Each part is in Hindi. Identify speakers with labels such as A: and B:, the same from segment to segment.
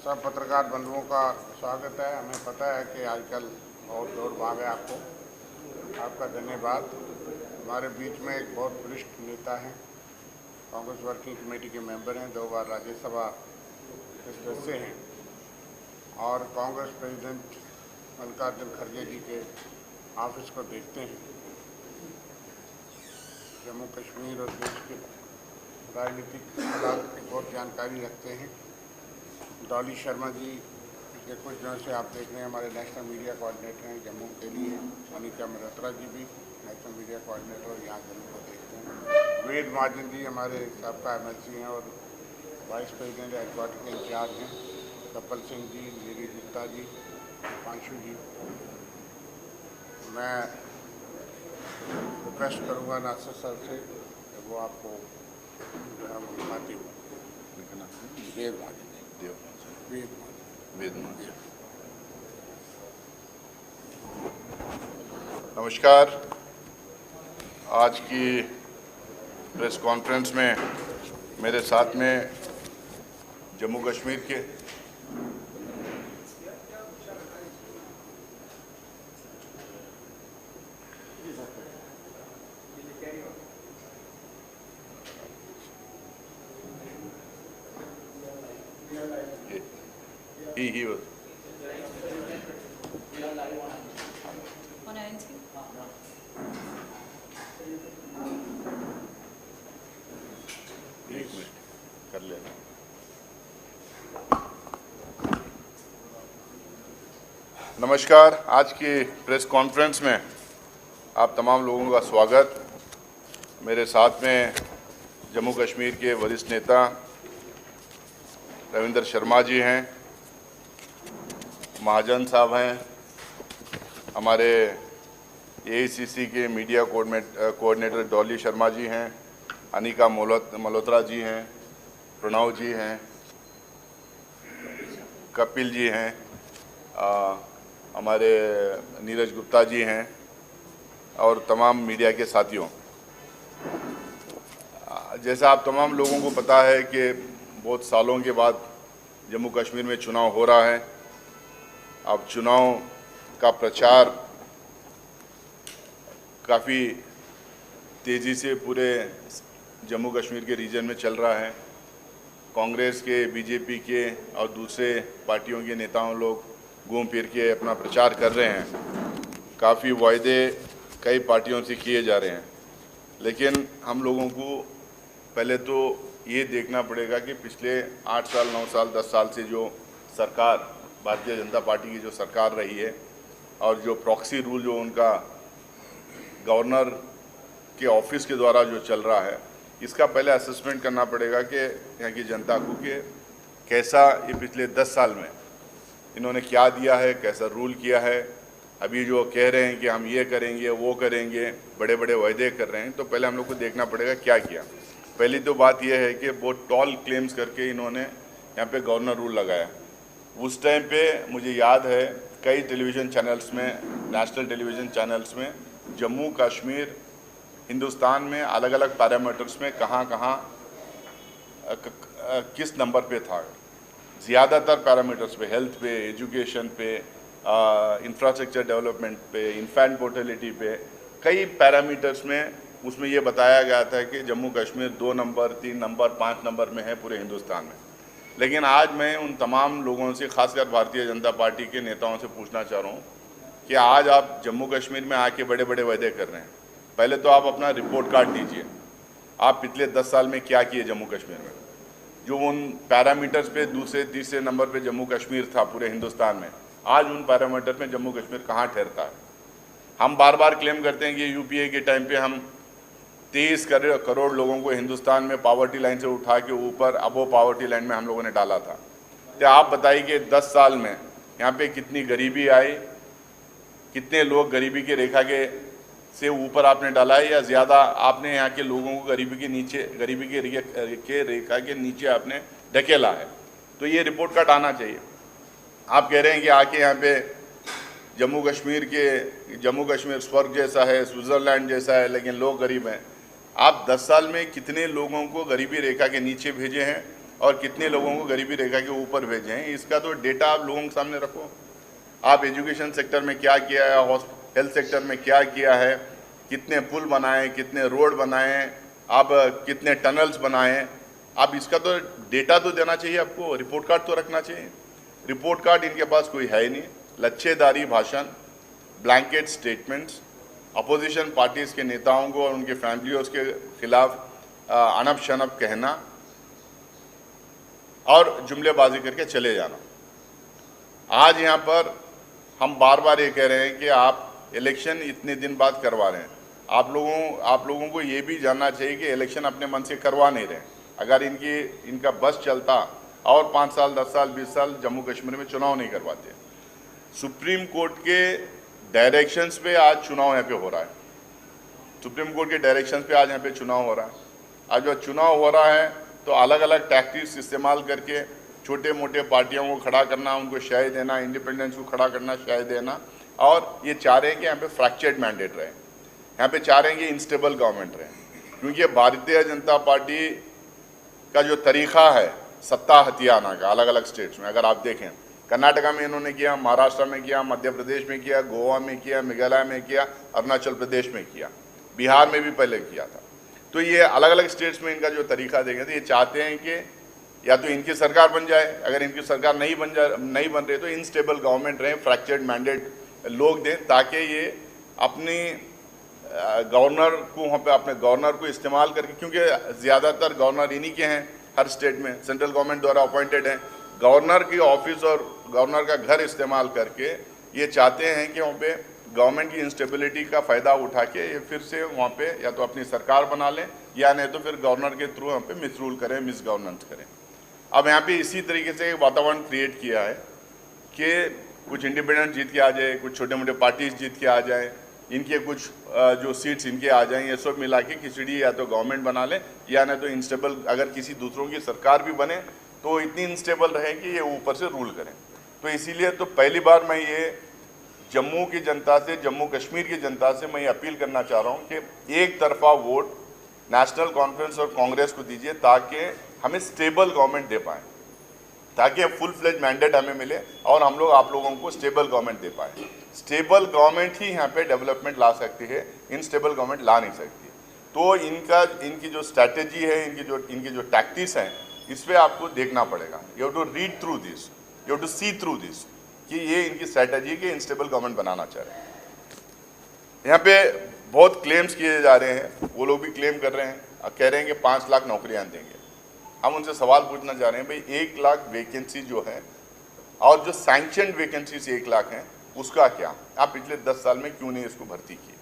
A: सब पत्रकार बंधुओं का स्वागत है। हमें पता है कि आजकल बहुत दौड़ भाग है आपको। आपका धन्यवाद। हमारे बीच में एक बहुत वरिष्ठ नेता हैं, कांग्रेस वर्किंग कमेटी के मेंबर हैं, 2 बार राज्यसभा के सदस्य हैं और कांग्रेस प्रेसिडेंट मल्लिकार्जुन खड़गे जी के ऑफिस को देखते हैं। जम्मू कश्मीर और देश के राजनीतिक हालात की बहुत जानकारी रखते हैं। डॉली शर्मा जी पिछले कुछ दिनों से आप देख रहे हैं हमारे नेशनल मीडिया कोऑर्डिनेटर हैं जम्मू के लिए। अनिका मल्होत्रा जी भी नेशनल मीडिया कोऑर्डिनेटर यहाँ जम्मू को देखते हैं। वेद महाजन जी हमारे सबका MLC हैं और वाइस प्रेसिडेंट हेडक्वार्टर के इंचार्ज हैं। कपिल सिंह जी, नीरी गुप्ता जी, पांशु जी। मैं रिक्वेस्ट करूँगा नासिर सर से कि वो आपको जो है वो दिखाती हूँ। वेद महाजन
B: नमस्कार। आज की प्रेस कॉन्फ्रेंस में मेरे साथ में जम्मू कश्मीर के he was
C: on ANC.
B: एक मिनट कर लेना। नमस्कार। आज की प्रेस कॉन्फ्रेंस में आप तमाम लोगों का स्वागत। मेरे साथ में जम्मू कश्मीर के वरिष्ठ नेता रविंद्र शर्मा जी हैं, महाजन साहब हैं, हमारे AICC के मीडिया कोऑर्डिनेटर डॉली शर्मा जी हैं, अनिका मल्होत्रा जी हैं, प्रणव जी हैं, कपिल जी हैं, हमारे नीरज गुप्ता जी हैं और तमाम मीडिया के साथियों। जैसा आप तमाम लोगों को पता है कि बहुत सालों के बाद जम्मू कश्मीर में चुनाव हो रहा है। अब चुनाव का प्रचार काफ़ी तेज़ी से पूरे जम्मू कश्मीर के रीजन में चल रहा है। कांग्रेस के, बीजेपी के और दूसरे पार्टियों के नेताओं लोग घूम फिर के अपना प्रचार कर रहे हैं। काफ़ी वायदे कई पार्टियों से किए जा रहे हैं, लेकिन हम लोगों को पहले तो ये देखना पड़ेगा कि पिछले 8 साल, 9 साल, 10 साल से जो सरकार, भारतीय जनता पार्टी की जो सरकार रही है और जो प्रॉक्सी रूल जो उनका गवर्नर के ऑफिस के द्वारा जो चल रहा है, इसका पहले असेसमेंट करना पड़ेगा कि यहाँ की जनता को कि कैसा ये पिछले 10 साल में इन्होंने क्या दिया है, कैसा रूल किया है। अभी जो कह रहे हैं कि हम ये करेंगे, वो करेंगे, बड़े बड़े वायदे कर रहे हैं, तो पहले हम लोग को देखना पड़ेगा क्या किया। पहली तो बात यह है कि बहुत टॉल क्लेम्स करके इन्होंने यहाँ पे गवर्नर रूल लगाया। उस टाइम पे मुझे याद है कई टेलीविज़न चैनल्स में, नेशनल टेलीविज़न चैनल्स में जम्मू कश्मीर हिंदुस्तान में अलग अलग पैरामीटर्स में कहाँ किस नंबर पे था। ज़्यादातर पैरामीटर्स पे, हेल्थ पे, एजुकेशन पे, इंफ्रास्ट्रक्चर डेवलपमेंट पे, इन्फेंट मोर्टेलिटी पे, कई पैरामीटर्स में उसमें ये बताया गया था कि Jammu Kashmir 2 number, 3 number, 5 number में है पूरे हिंदुस्तान में। लेकिन आज मैं उन तमाम लोगों से, खासकर भारतीय जनता पार्टी के नेताओं से पूछना चाह रहा हूँ कि आज आप जम्मू कश्मीर में आके बड़े बड़े वायदे कर रहे हैं। पहले तो आप अपना रिपोर्ट कार्ड दीजिए, आप पिछले 10 साल में क्या किए जम्मू कश्मीर में। जो उन पैरामीटर्स पे दूसरे तीसरे नंबर पे जम्मू कश्मीर था पूरे हिंदुस्तान में, आज उन पैरामीटर में जम्मू कश्मीर कहाँ ठहरता है। हम बार बार क्लेम करते हैं कि UPA के टाइम पे हम 23 करोड़ लोगों को हिंदुस्तान में पावर्टी लाइन से उठा के ऊपर अबो पावर्टी लाइन में हम लोगों ने डाला था। तो आप बताइए कि 10 साल में यहाँ पे कितनी गरीबी आई, कितने लोग गरीबी की रेखा के से ऊपर आपने डाला है, या ज़्यादा आपने यहाँ के लोगों को गरीबी के नीचे, गरीबी के रेखा के नीचे आपने ढकेला है। तो ये रिपोर्ट कार्ड आना चाहिए। आप कह रहे हैं कि आके यहाँ पे जम्मू कश्मीर स्वर्ग जैसा है, स्विट्ज़रलैंड जैसा है, लेकिन लोग गरीब हैं। आप 10 साल में कितने लोगों को गरीबी रेखा के नीचे भेजे हैं और कितने लोगों को गरीबी रेखा के ऊपर भेजे हैं, इसका तो डेटा आप लोगों के सामने रखो। आप एजुकेशन सेक्टर में क्या किया है, हेल्थ सेक्टर में क्या किया है, कितने पुल बनाए, कितने रोड बनाए, आप कितने टनल्स बनाए, आप इसका तो डेटा तो देना चाहिए आपको, रिपोर्ट कार्ड तो रखना चाहिए। रिपोर्ट कार्ड इनके पास कोई है ही नहीं। लच्छेदारी भाषण, ब्लैंकेट स्टेटमेंट्स, अपोजिशन पार्टीज़ के नेताओं को और उनके फैमिलियों के खिलाफ अनब शनब कहना और जुमलेबाजी करके चले जाना। आज यहाँ पर हम बार बार ये कह रहे हैं कि आप इलेक्शन इतने दिन बाद करवा रहे हैं, आप लोगों को ये भी जानना चाहिए कि इलेक्शन अपने मन से करवा नहीं रहे। अगर इनका बस चलता और 5 साल 10 साल 20 साल जम्मू कश्मीर में चुनाव नहीं करवाते। सुप्रीम कोर्ट के डायरेक्शंस पे आज चुनाव यहाँ पे हो रहा है। सुप्रीम कोर्ट के डायरेक्शंस पे आज यहाँ पे चुनाव हो रहा है। आज जब चुनाव हो रहा है तो अलग अलग टैक्टिक्स इस्तेमाल करके छोटे मोटे पार्टियों को खड़ा करना, उनको शय देना, इंडिपेंडेंस को खड़ा करना, शय देना, और ये चाह रहे हैं कि यहाँ पे फ्रैक्चर्ड मैंडेट रहे, यहाँ पे चाह रहे हैं कि इनस्टेबल गवर्नमेंट रहे। क्योंकि भारतीय जनता पार्टी का जो तरीका है सत्ता हथियाना का अलग अलग स्टेट्स में, अगर आप देखें, कर्नाटका में इन्होंने किया, महाराष्ट्र में किया, मध्य प्रदेश में किया, गोवा में किया, मेघालय में किया, अरुणाचल प्रदेश में किया, बिहार में भी पहले किया था। तो ये अलग अलग स्टेट्स में इनका जो तरीका देखें तो ये चाहते हैं कि या तो इनकी सरकार बन जाए, अगर इनकी सरकार नहीं बन रही तो इनस्टेबल गवर्नमेंट रहे, फ्रैक्चर्ड मैंडेट लोग दें, ताकि ये अपनी गवर्नर को वहाँ पे अपने गवर्नर को इस्तेमाल करके, क्योंकि ज़्यादातर गवर्नर इन्हीं के हैं हर स्टेट में, सेंट्रल गवर्नमेंट द्वारा अपॉइंटेड हैं। गवर्नर की ऑफिस और गवर्नर का घर इस्तेमाल करके ये चाहते हैं कि वहाँ पे गवर्नमेंट की इंस्टेबिलिटी का फ़ायदा उठा के ये फिर से वहाँ पे या तो अपनी सरकार बना लें या नहीं तो फिर गवर्नर के थ्रू वहाँ पे मिसरूल करें, मिस गवर्नेंस करें। अब यहाँ पे इसी तरीके से एक वातावरण क्रिएट किया है कि कुछ इंडिपेंडेंट जीत के आ जाए, कुछ छोटे मोटे पार्टीज जीत के आ जाए, इनके कुछ जो सीट्स इनके आ जाएं, ये सब मिला के खिचड़ी या तो गवर्नमेंट बना लें या नहीं तो इंस्टेबल, अगर किसी दूसरों की सरकार भी बने तो इतनी इंस्टेबल रहे कि ये ऊपर से रूल करें। तो इसीलिए तो पहली बार मैं ये जम्मू की जनता से, जम्मू कश्मीर की जनता से मैं ये अपील करना चाह रहा हूँ कि एक तरफा वोट नेशनल कॉन्फ्रेंस और कांग्रेस को दीजिए ताकि हमें स्टेबल गवर्नमेंट दे पाएँ, ताकि फुल फ्लेज मैंडेट हमें मिले और हम लोग आप लोगों को स्टेबल गवर्नमेंट दे पाए। स्टेबल गवर्नमेंट ही यहाँ पे डेवलपमेंट ला सकती है, इनस्टेबल गवर्नमेंट ला नहीं सकती। तो इनकी जो स्ट्रैटेजी है, इनकी जो टैक्टिक्स हैं, इस पर आपको देखना पड़ेगा। You have to read through this, you have to see through this कि ये इनकी स्ट्रैटेजी के इनस्टेबल गवर्नमेंट बनाना चाह रहे हैं। यहाँ पे बहुत क्लेम्स किए जा रहे हैं, वो लोग भी क्लेम कर रहे हैं, कह रहे हैं कि 5 लाख नौकरियाँ देंगे। हम उनसे सवाल पूछना चाह रहे हैं, भाई 1 लाख वैकेंसी जो है और जो सैंक्शनड वैकेंसीज 1 लाख हैं उसका क्या? आप पिछले 10 साल में क्यों नहीं इसको भर्ती किए?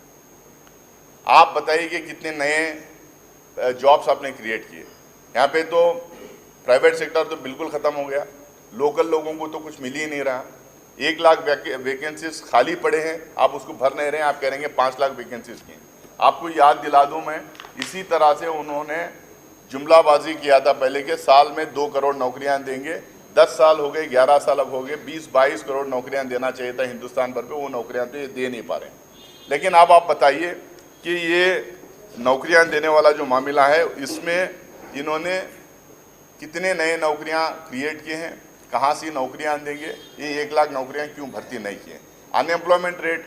B: आप बताइए कि कितने नए जॉब्स आपने क्रिएट किए? यहाँ पे तो प्राइवेट सेक्टर तो बिल्कुल ख़त्म हो गया, लोकल लोगों को तो कुछ मिल ही नहीं रहा। 1 लाख वैकेंसीज खाली पड़े हैं, आप उसको भर नहीं रहे हैं, आप कह रहे हैं 5 लाख वैकेंसीज की। आपको याद दिला दूँ मैं, इसी तरह से उन्होंने जुमलाबाजी किया था पहले के साल में 2 करोड़ नौकरियां देंगे। 10 साल हो गए, 11 साल अब हो गए, 20-22 करोड़ नौकरियां देना चाहिए था हिंदुस्तान भर पे, वो नौकरियां तो ये दे नहीं पा रहे। लेकिन अब आप बताइए कि ये नौकरियां देने वाला जो मामला है, इसमें इन्होंने कितने नए नौकरियां क्रिएट किए हैं, कहाँ से नौकरियां देंगे? ये 1 लाख नौकरियाँ क्यों भर्ती नहीं किए? अनएम्प्लॉयमेंट रेट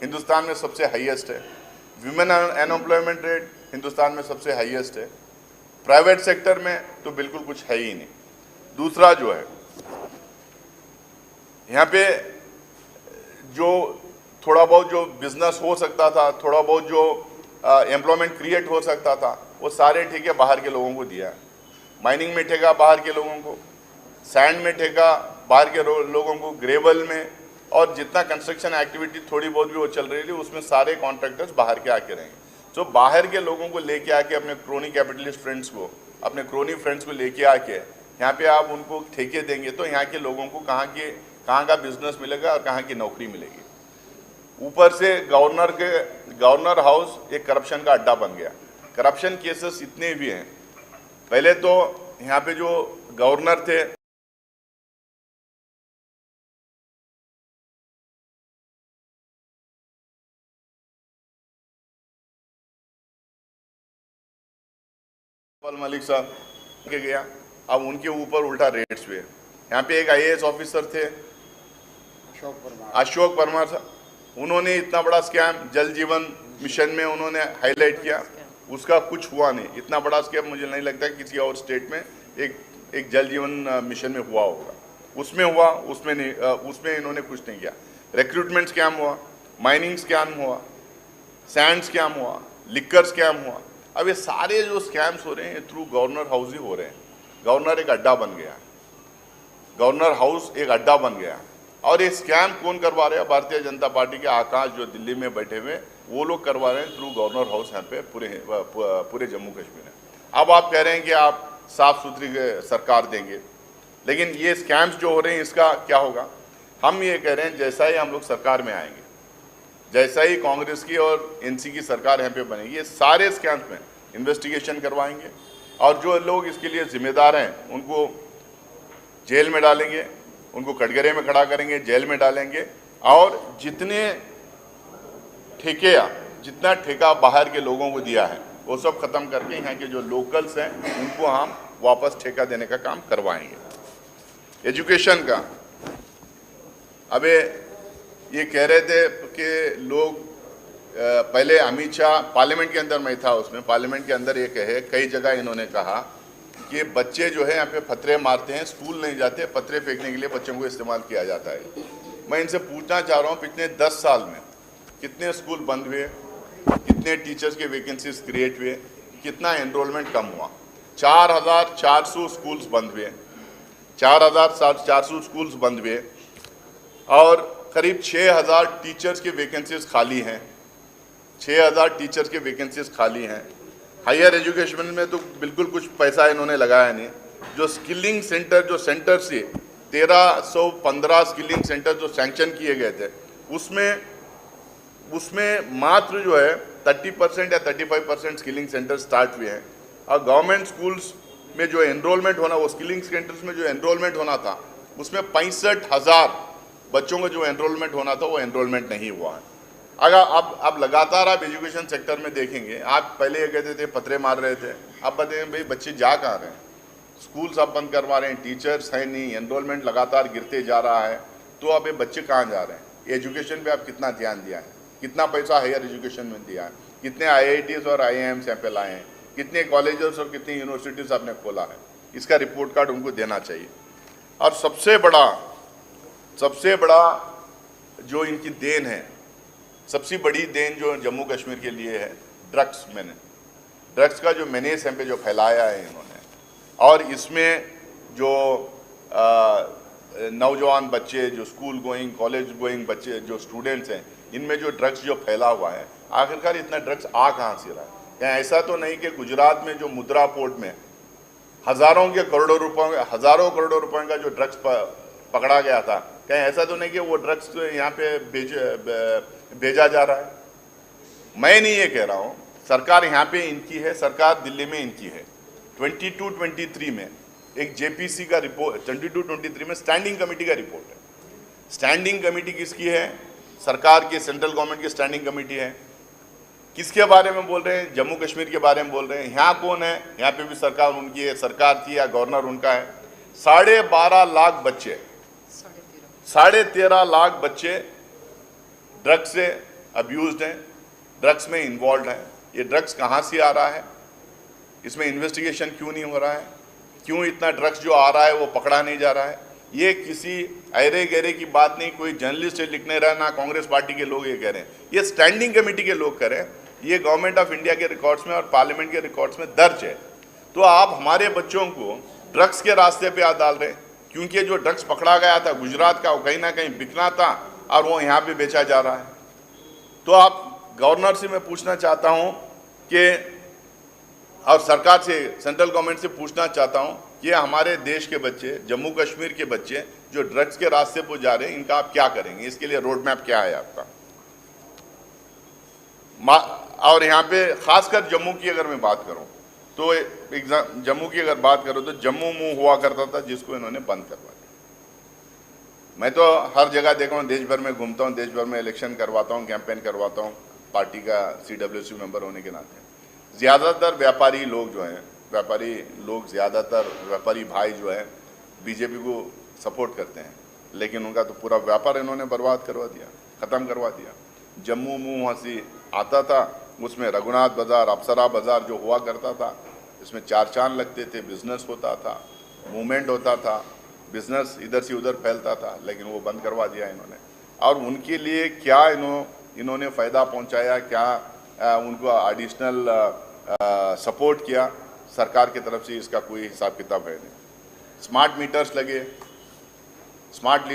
B: हिंदुस्तान में सबसे हाईएस्ट है, विमेन अनएम्प्लॉयमेंट रेट हिंदुस्तान में सबसे हाईएस्ट है, प्राइवेट सेक्टर में तो बिल्कुल कुछ है ही नहीं। दूसरा जो है, यहाँ पे जो थोड़ा बहुत जो बिजनेस हो सकता था, थोड़ा बहुत जो एम्प्लॉयमेंट क्रिएट हो सकता था, वो सारे ठेके बाहर के लोगों को दिया है। माइनिंग में ठेका बाहर के लोगों को, सैंड में ठेका बाहर के लोगों को, ग्रेवल में, और जितना कंस्ट्रक्शन एक्टिविटी थोड़ी बहुत भी वो चल रही थी उसमें सारे कॉन्ट्रैक्टर्स बाहर के आके रहेंगे। तो बाहर के लोगों को लेके आके, अपने क्रोनी कैपिटलिस्ट फ्रेंड्स को, अपने क्रोनी फ्रेंड्स को लेके आके यहाँ पे आप उनको ठेके देंगे तो यहाँ के लोगों को कहाँ का बिजनेस मिलेगा और कहाँ की नौकरी मिलेगी? ऊपर से गवर्नर हाउस एक करप्शन का अड्डा बन गया। करप्शन केसेस इतने भी हैं। पहले तो यहाँ पे जो गवर्नर थे, मलिक साहब के गया, अब उनके ऊपर उल्टा रेट्स हुए। यहाँ पे एक IAS ऑफिसर थे अशोक परमार साहब, उन्होंने इतना बड़ा स्कैम जल जीवन मिशन में उन्होंने हाईलाइट किया, उसका कुछ हुआ नहीं। इतना बड़ा स्कैम मुझे नहीं लगता कि किसी और स्टेट में एक जल जीवन मिशन में हुआ होगा। उसमें हुआ, उसमें नहीं, उसमें इन्होंने कुछ नहीं किया। रिक्रूटमेंट स्कैम हुआ, माइनिंग स्कैम हुआ, सैंड स्कैम हुआ, लिकर स्कैम हुआ। अब ये सारे जो स्कैम्स हो रहे हैं थ्रू गवर्नर हाउस ही हो रहे हैं। गवर्नर एक अड्डा बन गया, गवर्नर हाउस एक अड्डा बन गया। और ये स्कैम कौन करवा रहे हैं? भारतीय जनता पार्टी के आकाश जो दिल्ली में बैठे हुए वो लोग करवा रहे हैं थ्रू गवर्नर हाउस यहाँ पे पूरे जम्मू कश्मीर में। अब आप कह रहे हैं कि आप साफ सुथरी सरकार देंगे, लेकिन ये स्कैम्स जो हो रहे हैं इसका क्या होगा? हम ये कह रहे हैं जैसा ही हम लोग सरकार में आएंगे, जैसा ही कांग्रेस की और NC की सरकार यहाँ पे बनेगी, ये सारे स्कैम्स में इन्वेस्टिगेशन करवाएंगे और जो लोग इसके लिए जिम्मेदार हैं उनको जेल में डालेंगे, उनको कटघरे में खड़ा करेंगे, जेल में डालेंगे। और जितना ठेका बाहर के लोगों को दिया है वो सब खत्म करके यहाँ के जो लोकल्स हैं उनको हम वापस ठेका देने का काम करवाएंगे। एजुकेशन का अबे ये कह रहे थे कि लोग पहले अमित शाह पार्लियामेंट के अंदर मैं था, उसमें पार्लियामेंट के अंदर ये कहे कई जगह इन्होंने कहा कि बच्चे जो है यहाँ पे पत्थरे मारते हैं, स्कूल नहीं जाते, पत्थरे फेंकने के लिए बच्चों को इस्तेमाल किया जाता है। मैं इनसे पूछना चाह रहा हूँ पिछले 10 साल में कितने स्कूल बंद हुए, कितने टीचर्स के वैकेंसीज क्रिएट हुए, कितना एनरोलमेंट कम हुआ? 4400 स्कूल्स बंद हुए, 4400 स्कूल्स बंद हुए और करीब 6000 टीचर्स के वैकेंसीज खाली हैं, 6000 टीचर्स के वैकेंसीज खाली हैं। हायर एजुकेशन में तो बिल्कुल कुछ पैसा इन्होंने लगाया नहीं। जो स्किलिंग सेंटर जो सेंटर से 1315 स्किलिंग सेंटर जो सैंक्शन किए गए थे उसमें मात्र जो है 30% या 35% स्किलिंग सेंटर स्टार्ट हुए हैं। और गवर्नमेंट स्कूल्स में जो एनरोलमेंट होना, वो स्किलिंग सेंटर्स में जो एनरोलमेंट होना था उसमें 65,000 बच्चों का जो एनरोलमेंट होना था वो एनरोलमेंट नहीं हुआ है। अगर अब लगातार आप एजुकेशन सेक्टर में देखेंगे, आप पहले ये कहते थे पत्थरे मार रहे थे, अब बताइए भाई बच्चे जा कहाँ रहे हैं? स्कूल सब बंद करवा रहे हैं, टीचर्स है नहीं, एनरोलमेंट लगातार गिरते जा रहा है, तो अब ये बच्चे कहाँ जा रहे हैं? एजुकेशन पे आप कितना ध्यान दिया है? कितना पैसा हायर एजुकेशन में दिया है? कितने IITs और IIMs यहाँ पे लाए हैं? कितने कॉलेजेस और कितनी यूनिवर्सिटीज आपने खोला है? इसका रिपोर्ट कार्ड उनको देना चाहिए। और सबसे बड़ा जो इनकी देन है, सबसे बड़ी देन जो जम्मू कश्मीर के लिए है, ड्रग्स का जो मेनेस यहाँ पे जो फैलाया है इन्होंने, और इसमें जो नौजवान बच्चे, जो स्कूल गोइंग कॉलेज गोइंग बच्चे, जो स्टूडेंट्स हैं, इनमें जो ड्रग्स जो फैला हुआ है, आखिरकार इतना ड्रग्स आ कहाँ से रहा है? क्या ऐसा तो नहीं कि गुजरात में जो मुद्रा पोर्ट में हजारों करोड़ों रुपए का जो ड्रग्स पकड़ा गया था, क्या ऐसा तो नहीं कि वो ड्रग्स यहाँ पे भेजा जा रहा है? मैं नहीं ये कह रहा हूँ, सरकार यहाँ पे इनकी है, सरकार दिल्ली में इनकी है। 22-23 में एक JPC का रिपोर्ट, 22-23 में स्टैंडिंग कमेटी का रिपोर्ट है। स्टैंडिंग कमेटी किसकी है? सरकार की, सेंट्रल गवर्नमेंट की स्टैंडिंग कमेटी है। किसके बारे में बोल रहे हैं? जम्मू कश्मीर के बारे में बोल रहे हैं। यहाँ कौन है? यहाँ पे भी सरकार उनकी है, सरकार की या गवर्नर उनका है। 12.5 लाख बच्चे, 13.5 लाख बच्चे ड्रग्स से अब्यूज्ड हैं, ड्रग्स में इन्वॉल्व हैं। ये ड्रग्स कहाँ से आ रहा है? इसमें इन्वेस्टिगेशन क्यों नहीं हो रहा है? क्यों इतना ड्रग्स जो आ रहा है वो पकड़ा नहीं जा रहा है? ये किसी अरे गहरे की बात नहीं, कोई जर्नलिस्ट लिख नहीं रहा, ना कांग्रेस पार्टी के लोग ये कह रहे हैं, ये स्टैंडिंग कमेटी के लोग कह रहे हैं। ये गवर्नमेंट ऑफ इंडिया के रिकॉर्ड्स में और पार्लियामेंट के रिकॉर्ड्स में दर्ज है। तो आप हमारे बच्चों को ड्रग्स के रास्ते पे आ डाल रहे हैं, क्योंकि जो ड्रग्स पकड़ा गया था गुजरात का, वो कहीं ना कहीं बिकना था और वो यहाँ पे बेचा जा रहा है। तो आप गवर्नर से मैं पूछना चाहता हूँ कि, और सरकार से, सेंट्रल गवर्नमेंट से पूछना चाहता हूँ कि हमारे देश के बच्चे, जम्मू कश्मीर के बच्चे जो ड्रग्स के रास्ते पर जा रहे हैं, इनका आप क्या करेंगे? इसके लिए रोड मैप क्या है आपका? और यहाँ पे खासकर जम्मू की अगर मैं बात करूँ तो जम्मू की अगर बात करूँ तो जम्मू मुंह हुआ करता था, जिसको इन्होंने बंद करवा दिया। मैं तो हर जगह देखा हूँ, देश भर में घूमता हूँ, देश भर में इलेक्शन करवाता हूँ, कैंपेन करवाता हूँ, पार्टी का CWC मेंबर होने के नाते। ज़्यादातर व्यापारी लोग जो हैं व्यापारी लोग, ज़्यादातर व्यापारी भाई जो है बीजेपी को सपोर्ट करते हैं, लेकिन उनका तो पूरा व्यापार इन्होंने बर्बाद करवा दिया, ख़त्म करवा दिया। जम्मू मुँह हंसी आता था, उसमें रघुनाथ बाज़ार, अप्सरा बाज़ार जो हुआ करता था, इसमें चार चांद लगते थे, बिजनेस होता था, मूवमेंट होता था, बिजनेस इधर से उधर फैलता था, लेकिन वो बंद करवा दिया इन्होंने। और उनके लिए क्या इन्होंने फ़ायदा पहुंचाया, क्या उनको एडिशनल सपोर्ट किया सरकार की तरफ से, इसका कोई हिसाब किताब है नहीं। स्मार्ट मीटर्स लगे, स्मार्ट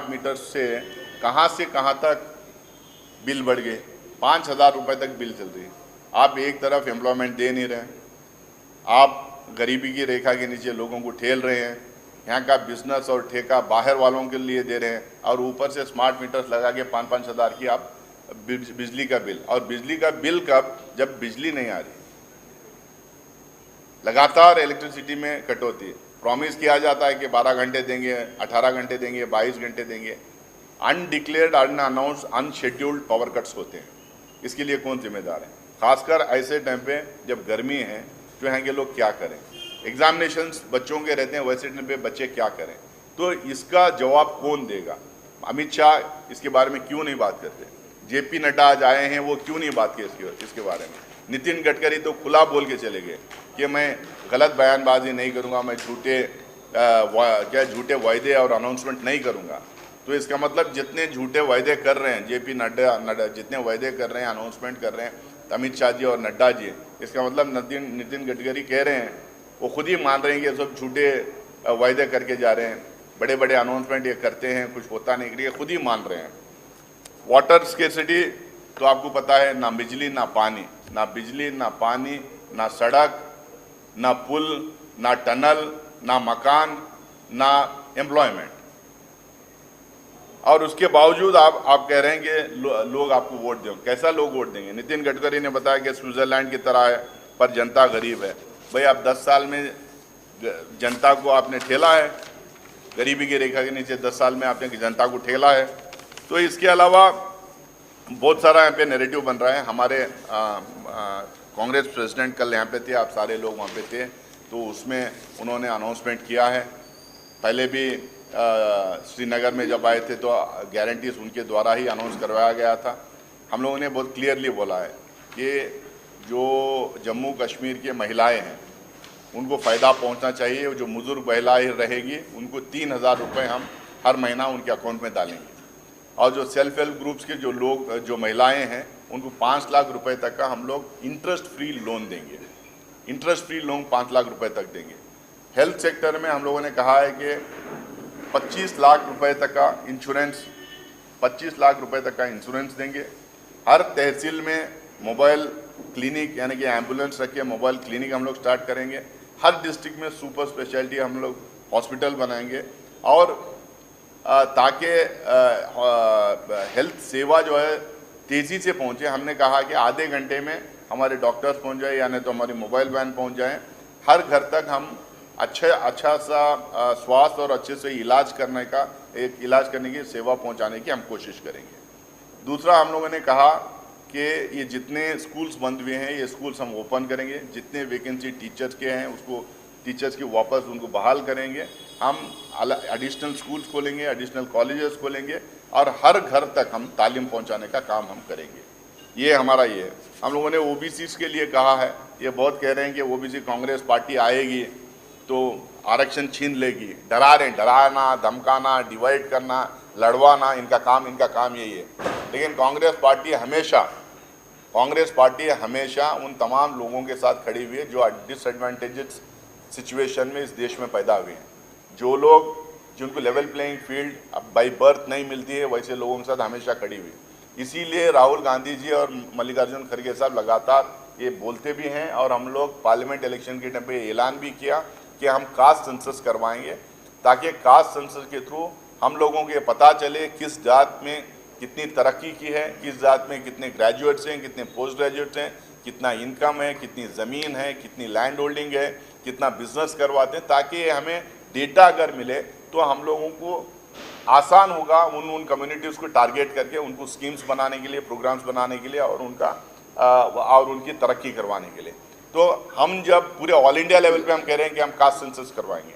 B: मीटर से कहाँ तक बिल बढ़ गए, 5,000 रुपये तक बिल चल रही है। आप एक तरफ एम्प्लॉयमेंट दे नहीं रहे, आप गरीबी की रेखा के नीचे लोगों को ठेल रहे हैं, यहाँ का बिजनेस और ठेका बाहर वालों के लिए दे रहे हैं, और ऊपर से स्मार्ट मीटर्स लगा के 5-5 हज़ार की आप बिजली का बिल। और बिजली का बिल कब? जब बिजली नहीं आ रही, लगातार इलेक्ट्रिसिटी में कटौती। प्रॉमिस किया जाता है कि 12 घंटे देंगे, 18 घंटे देंगे, 22 घंटे देंगे, undeclared, unannounced, unscheduled power cuts होते हैं। इसके लिए कौन जिम्मेदार है? खासकर ऐसे टाइम पे जब गर्मी है, जो यहाँ के लोग क्या करें, एग्जामिनेशंस बच्चों के रहते हैं, वैसे टाइम पे बच्चे क्या करें? तो इसका जवाब कौन देगा? अमित शाह इसके बारे में क्यों नहीं बात करते? जेपी नड्डा आज आए हैं, वो क्यों नहीं बात की इसके बारे में? नितिन गडकरी तो खुला बोल के चले गए कि मैं गलत बयानबाजी नहीं करूँगा, मैं झूठे वायदे और अनाउंसमेंट नहीं करूँगा। तो इसका मतलब जितने झूठे वायदे कर रहे हैं जेपी नड्डा जितने वायदे कर रहे हैं, अनाउंसमेंट कर रहे हैं अमित शाह जी और नड्डा जी, इसका मतलब नितिन गडकरी कह रहे हैं, वो खुद ही मान रहे हैं कि सब झूठे वायदे करके जा रहे हैं, बड़े बड़े अनाउंसमेंट ये करते हैं, कुछ होता नहीं, ये खुद ही मान रहे हैं। वाटर स्केर्सिटी तो आपको पता है, ना बिजली ना पानी, ना बिजली ना पानी, ना सड़क, ना पुल, ना टनल, ना मकान, ना एम्प्लॉयमेंट, और उसके बावजूद आप कह रहे हैं कि लोग आपको वोट दें। कैसा लोग वोट देंगे? नितिन गडकरी ने बताया कि स्विट्जरलैंड की तरह है, पर जनता गरीब है। भाई आप 10 साल में जनता को आपने ठेला है, गरीबी की रेखा के नीचे 10 साल में आपने जनता को ठेला है। तो इसके अलावा बहुत सारा यहाँ पे नैरेटिव बन रहा है। हमारे कांग्रेस प्रेसिडेंट कल यहाँ पे थे, आप सारे लोग वहाँ पे थे, तो उसमें उन्होंने अनाउंसमेंट किया है। पहले भी श्रीनगर में जब आए थे तो गारंटीज उनके द्वारा ही अनाउंस करवाया गया था। हम लोगों ने बहुत क्लियरली बोला है कि जो जम्मू कश्मीर के महिलाएं हैं उनको फ़ायदा पहुंचना चाहिए। जो बुजुर्ग महिलाएं रहेगी उनको 3,000 रुपये हम हर महीना उनके अकाउंट में डालेंगे, और जो सेल्फ हेल्प ग्रुप्स के जो महिलाएं हैं उनको 5 लाख रुपए तक का हम लोग इंटरेस्ट फ्री लोन देंगे। इंटरेस्ट फ्री लोन 5 लाख रुपए तक देंगे। हेल्थ सेक्टर में हम लोगों ने कहा है कि 25 लाख रुपए तक का इंश्योरेंस, 25 लाख रुपए तक का इंश्योरेंस देंगे। हर तहसील में मोबाइल क्लिनिक यानी कि एम्बुलेंस रख के मोबाइल क्लिनिक हम लोग स्टार्ट करेंगे। हर डिस्ट्रिक्ट में सुपर स्पेशलिटी हम लोग हॉस्पिटल बनाएंगे, और ताकि हेल्थ सेवा जो है तेज़ी से पहुँचे। हमने कहा कि आधे घंटे में हमारे डॉक्टर्स पहुँच जाए, यानी तो हमारी मोबाइल वैन पहुँच जाए, हर घर तक हम अच्छा सा स्वास्थ्य और अच्छे से इलाज करने की सेवा पहुंचाने की हम कोशिश करेंगे। दूसरा, हम लोगों ने कहा कि ये जितने स्कूल्स बंद हुए हैं ये स्कूल्स हम ओपन करेंगे। जितने वैकेंसी टीचर्स के हैं उसको टीचर्स की वापस उनको बहाल करेंगे। हम एडिशनल स्कूल्स खोलेंगे, एडिशनल कॉलेजेस खोलेंगे, और हर घर तक हम तालीम पहुँचाने का काम हम करेंगे। ये हमारा ये है। हम लोगों ने ओबीसी के लिए कहा है। ये बहुत कह रहे हैं कि ओबीसी कांग्रेस पार्टी आएगी तो आरक्षण छीन लेगी, डरा रहे, डराना, धमकाना, डिवाइड करना, लड़वाना, इनका काम यही है। लेकिन कांग्रेस पार्टी हमेशा उन तमाम लोगों के साथ खड़ी हुई है जो डिसएडवांटेजेस सिचुएशन में इस देश में पैदा हुए हैं। जो लोग जिनको level playing field by birth नहीं मिलती है, वैसे लोगों के साथ हमेशा खड़ी हुई। इसीलिए राहुल गांधी जी और मल्लिकार्जुन खड़गे साहब लगातार ये बोलते भी हैं, और हम लोग पार्लियामेंट इलेक्शन के टाइम पे ऐलान भी किया कि हम कास्ट सेंसस करवाएंगे, ताकि कास्ट सेंसस के थ्रू हम लोगों को ये पता चले किस जात में कितनी तरक्की की है, किस जात में कितने ग्रेजुएट्स हैं, कितने पोस्ट ग्रेजुएट्स हैं, कितना इनकम है, कितनी ज़मीन है, कितनी लैंड होल्डिंग है, कितना बिजनेस करवाते हैं। ताकि हमें डेटा अगर मिले तो हम लोगों को आसान होगा उन कम्युनिटीज़ को टारगेट करके उनको स्कीम्स बनाने के लिए, प्रोग्राम्स बनाने के लिए, और उनकी तरक्की करवाने के लिए। तो हम जब पूरे ऑल इंडिया लेवल पे हम कह रहे हैं कि हम कास्ट सेंसस करवाएंगे,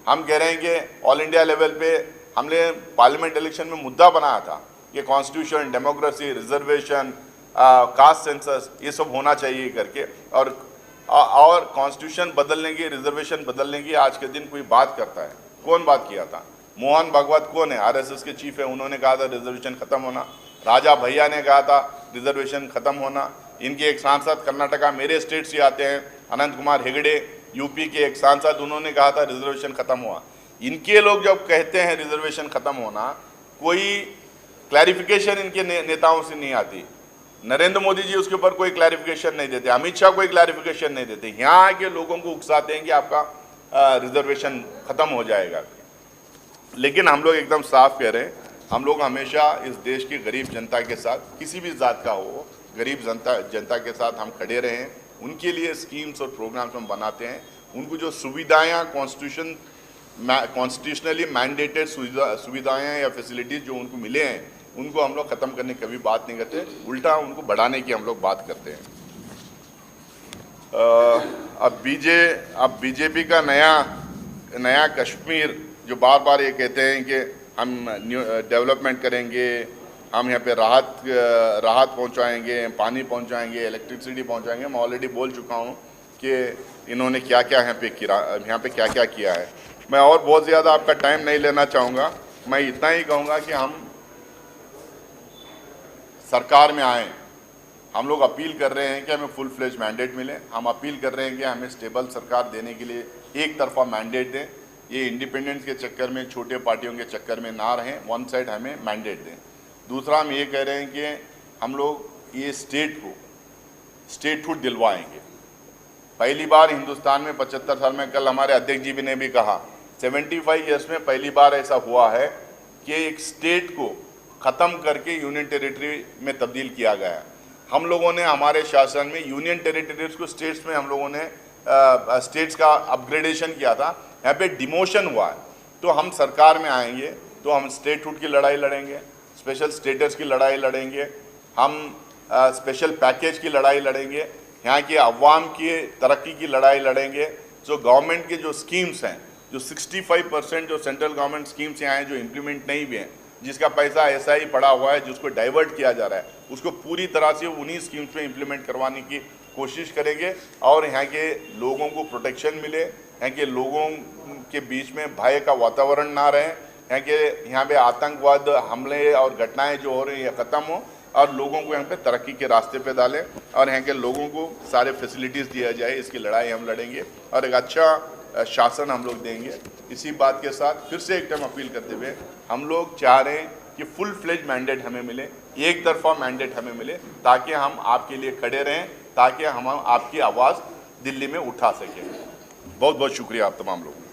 B: हम कह रहे हैं कि ऑल इंडिया लेवल पे हमने पार्लियामेंट इलेक्शन में मुद्दा बनाया था कि constitution, democracy, reservation, caste census ये सब होना चाहिए करके, और कॉन्स्टिट्यूशन बदलने की, रिजर्वेशन बदलने की आज के दिन कोई बात करता है? कौन बात किया था? मोहन भागवत कौन है, आरएसएस के चीफ है, उन्होंने कहा था रिजर्वेशन खत्म होना। राजा भैया ने कहा था रिजर्वेशन खत्म होना। इनके एक सांसद कर्नाटका, मेरे स्टेट से आते हैं, अनंत कुमार हेगड़े, यूपी के एक सांसद, उन्होंने कहा था रिजर्वेशन खत्म हुआ। इनके लोग जब कहते हैं रिजर्वेशन खत्म होना, कोई क्लैरिफिकेशन इनके नेताओं से नहीं आती। नरेंद्र मोदी जी उसके ऊपर कोई क्लैरिफिकेशन नहीं देते, अमित शाह कोई क्लैरिफिकेशन नहीं देते, यहाँ के लोगों को उकसाते हैं कि आपका रिजर्वेशन खत्म हो जाएगा। लेकिन हम लोग एकदम साफ कह रहे हैं, हम लोग हमेशा इस देश की गरीब जनता के साथ, किसी भी जात का हो, गरीब जनता के साथ हम खड़े रहे हैं। उनके लिए स्कीम्स और प्रोग्राम्स हम बनाते हैं। उनको जो सुविधाएं कॉन्स्टिट्यूशनली मैंडेटेड सुविधाएं या फैसिलिटीज़ जो उनको मिले हैं, उनको हम लोग ख़त्म करने की कभी बात नहीं करते, उल्टा उनको बढ़ाने की हम लोग बात करते हैं। अब बीजेपी का नया कश्मीर जो बार बार ये कहते हैं कि हम डेवलपमेंट करेंगे, हम यहाँ पे राहत पहुँचाएंगे, पानी पहुँचाएंगे, इलेक्ट्रिसिटी पहुँचाएंगे। मैं ऑलरेडी बोल चुका हूँ कि इन्होंने क्या क्या यहाँ पे क्या क्या किया है। मैं और बहुत ज़्यादा आपका टाइम नहीं लेना चाहूँगा। मैं इतना ही कहूँगा कि हम सरकार में आएँ। हम लोग अपील कर रहे हैं कि हमें फुल फ्लेज मैंडेट मिले। हम अपील कर रहे हैं कि हमें स्टेबल सरकार देने के लिए एक तरफा मैंडेट दें। ये इंडिपेंडेंस के चक्कर में, छोटे पार्टियों के चक्कर में ना रहें, वन साइड हमें मैंडेट दें। दूसरा हम ये कह रहे हैं कि हम लोग ये स्टेट को स्टेटहुड दिलवाएंगे। पहली बार हिंदुस्तान में 75 साल में, कल हमारे अध्यक्ष जी ने भी कहा, 75 ईयर्स में पहली बार ऐसा हुआ है कि एक स्टेट को ख़त्म करके यूनियन टेरिटरी में तब्दील किया गया है। हम लोगों ने हमारे शासन में यूनियन टेरिटरीज को स्टेट्स में हम लोगों ने स्टेट्स का अपग्रेडेशन किया था, यहाँ पे डिमोशन हुआ है। तो हम सरकार में आएंगे तो हम स्टेटहुड की लड़ाई लड़ेंगे, स्पेशल स्टेटस की लड़ाई लड़ेंगे, हम स्पेशल पैकेज की लड़ाई लड़ेंगे, यहाँ की अवाम की तरक्की की लड़ाई लड़ेंगे। जो गवर्नमेंट के जो स्कीम्स हैं, जो 65% जो सेंट्रल गवर्नमेंट स्कीम्स यहाँ हैं जो इम्प्लीमेंट नहीं हुए हैं, जिसका पैसा ऐसा ही पड़ा हुआ है, जिसको डाइवर्ट किया जा रहा है, उसको पूरी तरह से उन्हीं स्कीम्स में इम्प्लीमेंट करवाने की कोशिश करेंगे और यहाँ के लोगों को प्रोटेक्शन मिले, यहाँ के लोगों के बीच में भय का वातावरण ना रहे, यहाँ पे आतंकवाद हमले और घटनाएं जो हो रही है ख़त्म हो और लोगों को यहाँ पे तरक्की के रास्ते पे डालें और यहाँ के लोगों को सारे फैसिलिटीज़ दिया जाए। इसकी लड़ाई हम लड़ेंगे और एक अच्छा शासन हम लोग देंगे। इसी बात के साथ फिर से एक टाइम अपील करते हुए हम लोग चाह रहे हैं कि फुल फ्लेज मैंडेट हमें मिले, एक तरफा मैंडेट हमें मिले, ताकि हम आपके लिए खड़े रहें, ताकि हम आपकी आवाज़ दिल्ली में उठा सकें। बहुत बहुत शुक्रिया आप तमाम लोगों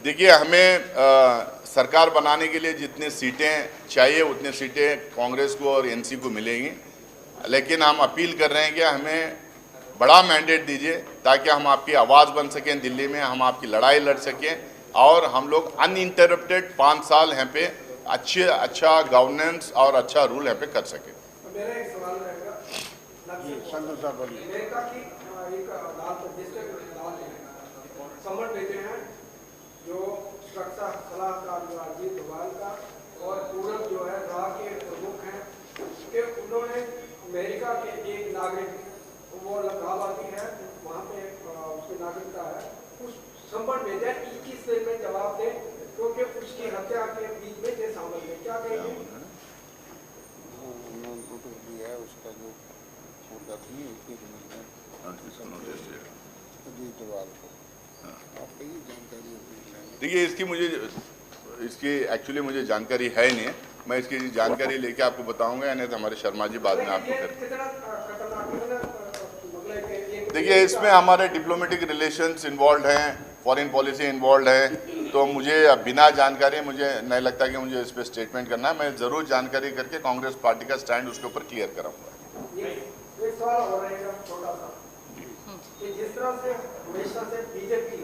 B: देखिए, हमें सरकार बनाने के लिए जितनी सीटें चाहिए उतनी सीटें कांग्रेस को और एनसी को मिलेंगी, लेकिन हम अपील कर रहे हैं कि हमें बड़ा मैंडेट दीजिए ताकि हम आपकी आवाज़ बन सकें दिल्ली में, हम आपकी लड़ाई लड़ सकें और हम लोग अनइंटरप्टेड 5 साल यहाँ पे अच्छा गवर्नेंस और अच्छा रूल यहाँ पे कर सकें।
D: मेरा एक सवाल रहेगा,
A: संतोष साहब बोलिए।
D: अमेरिका की एक समन भेजे हैं जो सुरक्षा सलाहकार जो अजीत डोभाल का और पूरब जो है राह के प्रमुख हैं कि उन्होंने अमेरिका के एक नागरिक, वो लाभार्थी है, वहाँ पे उसकी नागरिकता है, उस संबंध भेजा 21 दिन में जवाब दें क्योंकि उसकी हत्या के बीच में ये शामिल है। क्या कहेंगे?
A: नोटिस दिया है उसका जो मुद्दा थी अजीत डोभाल को, आपको ये जानकारी है?
B: देखिए, इसकी एक्चुअली मुझे जानकारी है नहीं, मैं इसकी जानकारी लेके आपको बताऊंगा, नहीं तो हमारे शर्मा जी बाद में आपको देखिए, इसमें हमारे डिप्लोमेटिक रिलेशंस इन्वॉल्व हैं, फॉरेन पॉलिसी इन्वॉल्व है, तो मुझे बिना जानकारी मुझे नहीं लगता कि मुझे इस पर स्टेटमेंट करना है। मैं ज़रूर जानकारी करके कांग्रेस पार्टी का स्टैंड उसके ऊपर क्लियर कराऊंगा।
D: एक सवाल हो रहेगा छोटा सा कि जिस तरह से हमेशा से बीजेपी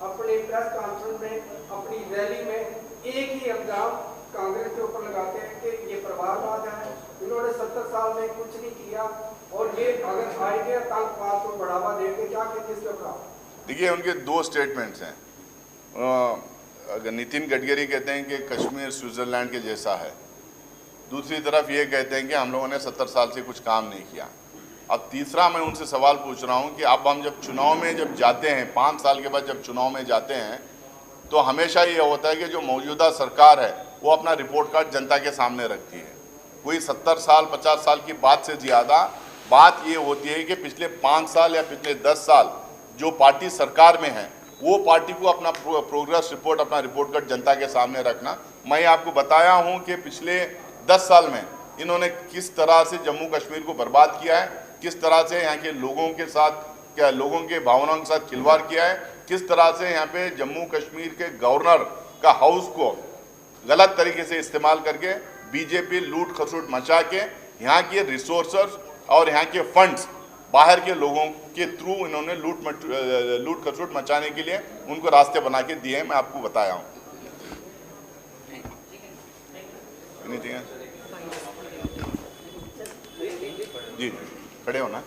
D: अपने प्रेस कॉन्फ्रेंस में, अपनी रैली में एक ही इल्जाम कांग्रेस के ऊपर लगाते हैं कि ये परिवारवाद है, इन्होंने 70 साल में कुछ नहीं किया और ये अगर आएंगे आतंकवाद को बढ़ावा देंगे। क्या कहते इसके ऊपर?
B: देखिए, उनके दो स्टेटमेंट्स हैं। अगर नितिन गडकरी कहते हैं कि कश्मीर स्विट्ज़रलैंड के जैसा है, दूसरी तरफ ये कहते हैं कि हम लोगों ने 70 साल से कुछ काम नहीं किया। अब तीसरा मैं उनसे सवाल पूछ रहा हूँ कि अब हम जब चुनाव में जब जाते हैं, 5 साल के बाद जब चुनाव में जाते हैं, तो हमेशा ये होता है कि जो मौजूदा सरकार है वो अपना रिपोर्ट कार्ड जनता के सामने रखती है। कोई 70 साल 50 साल की बात से ज़्यादा बात ये होती है कि पिछले 5 साल या पिछले 10 साल जो पार्टी सरकार में है वो पार्टी को अपना प्रोग्रेस रिपोर्ट, अपना रिपोर्ट कार्ड जनता के सामने रखना। मैं आपको बताया हूँ कि पिछले 10 साल में इन्होंने किस तरह से जम्मू कश्मीर को बर्बाद किया है, किस तरह से यहाँ के लोगों के साथ, क्या लोगों के भावनाओं के साथ खिलवाड़ किया है, किस तरह से यहाँ पे जम्मू कश्मीर के गवर्नर का हाउस को गलत तरीके से इस्तेमाल करके बीजेपी लूट खसूट मचा के यहाँ के रिसोर्सेस और यहाँ के फंड्स बाहर के लोगों के थ्रू इन्होंने लूट खसूट मचाने के लिए उनको रास्ते बना के दिए हैं। मैं आपको बताया हूँ। जी खड़े हो ना।